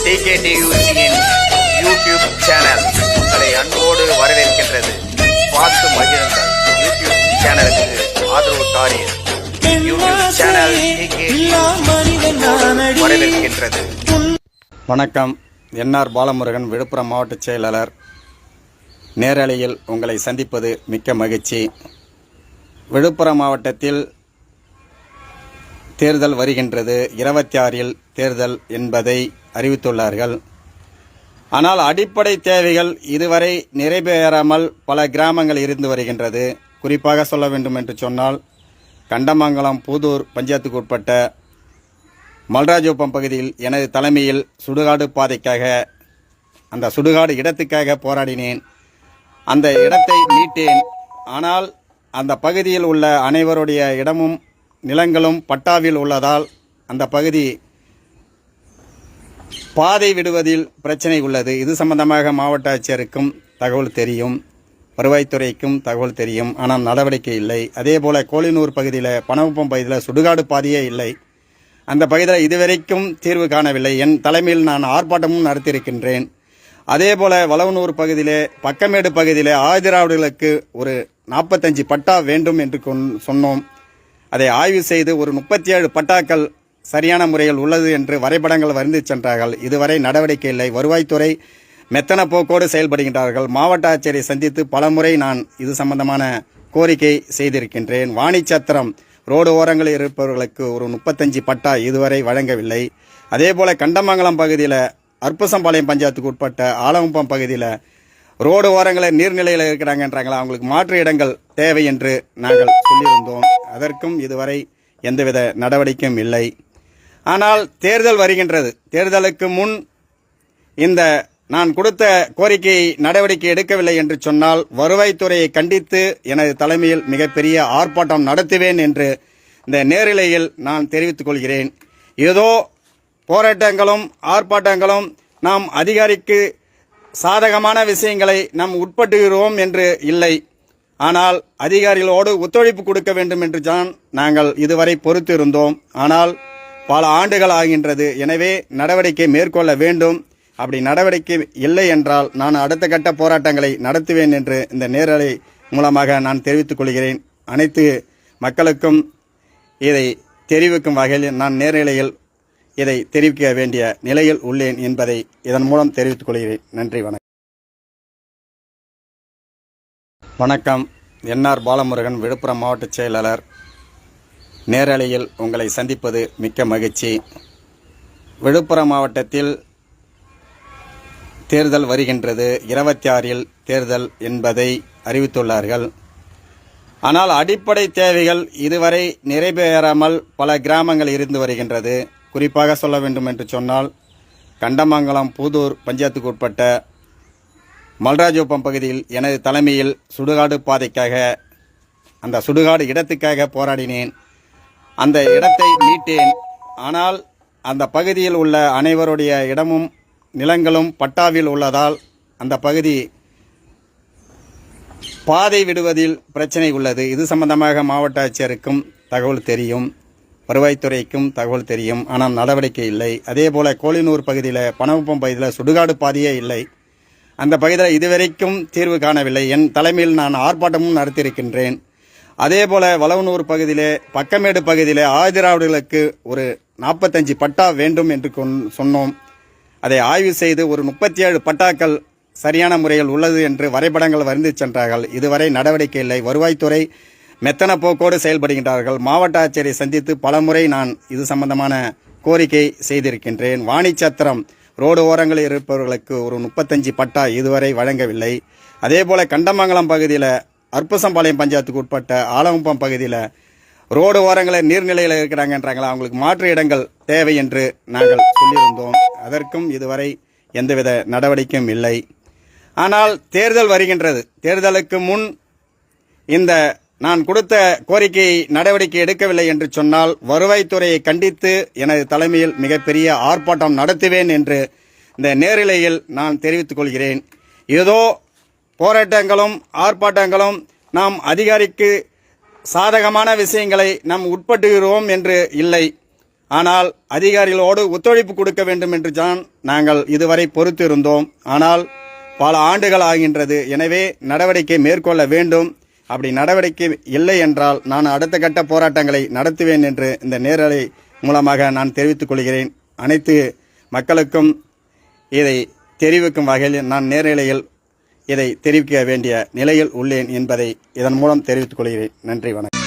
TKTUCயின் YouTube channel உங்களை அன்போடு வரவேற்கின்றது. பார்த்து மகிழுங்கள். யூடியூப் சேனலுக்கு ஆதரவு தாரீர். YouTube channel வரவேற்கின்றது. வணக்கம். என்ஆர் பாலமுருகன், விழுப்புரம் மாவட்ட செயலாளர். நேரலையில் உங்களை சந்திப்பது மிக்க மகிழ்ச்சி. விழுப்புரம் மாவட்டத்தில் தேர்தல் வருகின்றது. 26இல் தேர்தல் என்பதை அறிவித்துள்ளார்கள். ஆனால் அடிப்படை தேவைகள் இதுவரை நிறைவேறாமல் பல கிராமங்கள் இருந்து வருகின்றது. குறிப்பாக சொல்ல வேண்டும் என்று சொன்னால், கண்டமங்கலம் பூதூர் பஞ்சாயத்துக்கு உட்பட்ட மல்ராஜோப்பம் பகுதியில் எனது தலைமையில் சுடுகாடு பாதைக்காக, அந்த சுடுகாடு இடத்துக்காக போராடினேன். அந்த இடத்தை மீட்டேன். ஆனால் அந்த பகுதியில் உள்ள அனைவருடைய இடமும் நிலங்களும் பட்டாவில் உள்ளதால் அந்த பகுதி பாதை விடுவதில் பிரச்சனை உள்ளது. இது சம்பந்தமாக மாவட்ட ஆட்சியருக்கும் தகவல் தெரியும், வருவாய்த்துறைக்கும் தகவல் தெரியும். ஆனால் நடவடிக்கை இல்லை. அதேபோல் கோழினூர் பகுதியில், பனகுப்பம் பகுதியில் சுடுகாடு பாதையே இல்லை. அந்த பகுதியில் இதுவரைக்கும் தீர்வு காணவில்லை. என் தலைமையில் நான் ஆர்ப்பாட்டமும் நடத்தியிருக்கின்றேன். அதேபோல் வளவனூர் பகுதியிலே, பக்கமேடு பகுதியிலே ஆதிராவிடர்களுக்கு ஒரு 45 பட்டா வேண்டும் என்று சொன்னோம். அதை ஆய்வு செய்து ஒரு 37 பட்டாக்கள் சரியான முறையில் உள்ளது என்று வரைபடங்கள் வரைந்து சென்றார்கள். இதுவரை நடவடிக்கை இல்லை. வருவாய்த்துறை மெத்தன போக்கோடு செயல்படுகின்றார்கள். மாவட்ட ஆட்சியரை சந்தித்து பலமுறை நான் இது சம்பந்தமான கோரிக்கை செய்திருக்கின்றேன். வாணிச்சத்திரம் ரோடு ஓரங்களில் இருப்பவர்களுக்கு ஒரு 35 பட்டா இதுவரை வழங்கவில்லை. அதேபோல கண்டமங்கலம் பகுதியில், அற்புசம்பாளையம் பஞ்சாயத்துக்கு உட்பட்ட ஆலங்குப்பம் பகுதியில் ரோடு ஓரங்களில் நீர்நிலையில் இருக்கிறாங்கன்றாங்களா, அவங்களுக்கு மாற்று இடங்கள் தேவை என்று நாங்கள் சொல்லியிருந்தோம். அதற்கும் இதுவரை எந்தவித நடவடிக்கையும் இல்லை. ஆனால் தேர்தல் வருகின்றது. தேர்தலுக்கு முன் இந்த நான் கொடுத்த கோரிக்கையை நடவடிக்கை எடுக்கவில்லை என்று சொன்னால் வருவாய்த்துறையை கண்டித்து எனது தலைமையில் மிகப்பெரிய ஆர்ப்பாட்டம் நடத்துவேன் என்று இந்த நேரிலையில் நான் தெரிவித்துக் கொள்கிறேன். ஏதோ போராட்டங்களும் ஆர்ப்பாட்டங்களும் நாம் அதிகாரிக்கு சாதகமான விஷயங்களை நாம் உட்பட்டுகிறோம் என்று இல்லை. ஆனால் அதிகாரிகளோடு ஒத்துழைப்பு கொடுக்க வேண்டும் என்று தான் நாங்கள் இதுவரை பொறுத்து இருந்தோம். ஆனால் பல ஆண்டுகள் ஆகின்றது. எனவே நடவடிக்கை மேற்கொள்ள வேண்டும். அப்படி நடவடிக்கை இல்லை என்றால் நான் அடுத்த கட்ட போராட்டங்களை நடத்துவேன் என்று இந்த நேரலை மூலமாக நான் தெரிவித்துக் கொள்கிறேன். அனைத்து மக்களுக்கும் இதை தெரிவிக்கும் வகையில் நான் நேரலையில் இதை தெரிவிக்க வேண்டிய நிலையில் உள்ளேன் என்பதை இதன் மூலம் தெரிவித்துக் கொள்கிறேன். நன்றி, வணக்கம். என்ஆர் பாலமுருகன், விழுப்புரம் மாவட்ட செயலாளர். நேரலையில் உங்களை சந்திப்பது மிக்க மகிழ்ச்சி. விழுப்புரம் மாவட்டத்தில் தேர்தல் வருகின்றது. 26இல் தேர்தல் என்பதை அறிவித்துள்ளார்கள். ஆனால் அடிப்படை தேவைகள் இதுவரை நிறைவேறாமல் பல கிராமங்கள் இருந்து வருகின்றது. குறிப்பாக சொல்ல வேண்டும் என்று சொன்னால், கண்டமங்கலம் பூதூர் பஞ்சாயத்துக்கு உட்பட்ட மல்ராஜோப்பம் பகுதியில் எனது தலைமையில் சுடுகாடு பாதைக்காக, அந்த சுடுகாடு இடத்துக்காக போராடினேன். அந்த இடத்தை மீட்டேன். ஆனால் அந்த பகுதியில் உள்ள அனைவருடைய இடமும் நிலங்களும் பட்டாவில் உள்ளதால் அந்த பகுதி பாதை விடுவதில் பிரச்சனை உள்ளது. இது சம்பந்தமாக மாவட்ட ஆட்சியருக்கும் தகவல் தெரியும், வருவாய்த்துறைக்கும் தகவல் தெரியும். ஆனால் நடவடிக்கை இல்லை. அதேபோல் கோழினூர் பகுதியில், பனகுப்பம் பகுதியில் சுடுகாடு பாதையே இல்லை. அந்த பகுதியில் இதுவரைக்கும் தீர்வு காணவில்லை. என் தலைமையில் நான் ஆர்ப்பாட்டமும் நடத்தியிருக்கின்றேன். அதேபோல் வளவனூர் பகுதியிலே, பக்கமேடு பகுதியில் ஆதிராவிடர்களுக்கு ஒரு 45 பட்டா வேண்டும் என்று சொன்னோம். அதை ஆய்வு செய்து ஒரு 37 பட்டாக்கள் சரியான முறையில் உள்ளது என்று வரைபடங்கள் வரைந்து சென்றார்கள். இதுவரை நடவடிக்கை இல்லை. வருவாய்த்துறை மெத்தன போக்கோடு செயல்படுகின்றார்கள். மாவட்ட ஆட்சியரை சந்தித்து பலமுறை நான் இது சம்பந்தமான கோரிக்கை செய்திருக்கின்றேன். வாணிச்சத்திரம் ரோடு ஓரங்களில் இருப்பவர்களுக்கு ஒரு 35 பட்டா இதுவரை வழங்கவில்லை. அதேபோல கண்டமங்கலம் பகுதியில், அற்புசம்பாளையம் பஞ்சாயத்துக்கு உட்பட்ட ஆலங்குப்பம் பகுதியில் ரோடு ஓரங்களில் நீர்நிலையில் இருக்கிறாங்கன்றாங்களா, அவங்களுக்கு மாற்று இடங்கள் தேவை என்று நாங்கள் சொல்லியிருந்தோம். அதற்கும் இதுவரை எந்தவித நடவடிக்கையும் இல்லை. ஆனால் தேர்தல் வருகின்றது. தேர்தலுக்கு முன் இந்த நான் கொடுத்த கோரிக்கையை நடவடிக்கை எடுக்கவில்லை என்று சொன்னால் வருவாய்த்துறையை கண்டித்து எனது தலைமையில் மிகப்பெரிய ஆர்ப்பாட்டம் நடத்துவேன் என்று இந்த நேரிலையில் நான் தெரிவித்துக் கொள்கிறேன். ஏதோ போராட்டங்களும் ஆர்ப்பாட்டங்களும் நாம் அதிகாரிக்கு சாதகமான விஷயங்களை நாம் உட்பட்டுகிறோம் என்று இல்லை. ஆனால் அதிகாரிகளோடு ஒத்துழைப்பு கொடுக்க வேண்டும் என்று தான் நாங்கள் இதுவரை பொறுத்து இருந்தோம். ஆனால் பல ஆண்டுகள் ஆகின்றது. எனவே நடவடிக்கை மேற்கொள்ள வேண்டும். அப்படி நடவடிக்கை இல்லை என்றால் நான் அடுத்த கட்ட போராட்டங்களை நடத்துவேன் என்று இந்த நேரலை மூலமாக நான் தெரிவித்துக் கொள்கிறேன். அனைத்து மக்களுக்கும் இதை தெரிவிக்கும் வகையில் நான் நேரலையில் இதை தெரிவிக்க வேண்டிய நிலையில் உள்ளேன் என்பதை இதன் மூலம் தெரிவித்துக் கொள்கிறேன். நன்றி, வணக்கம்.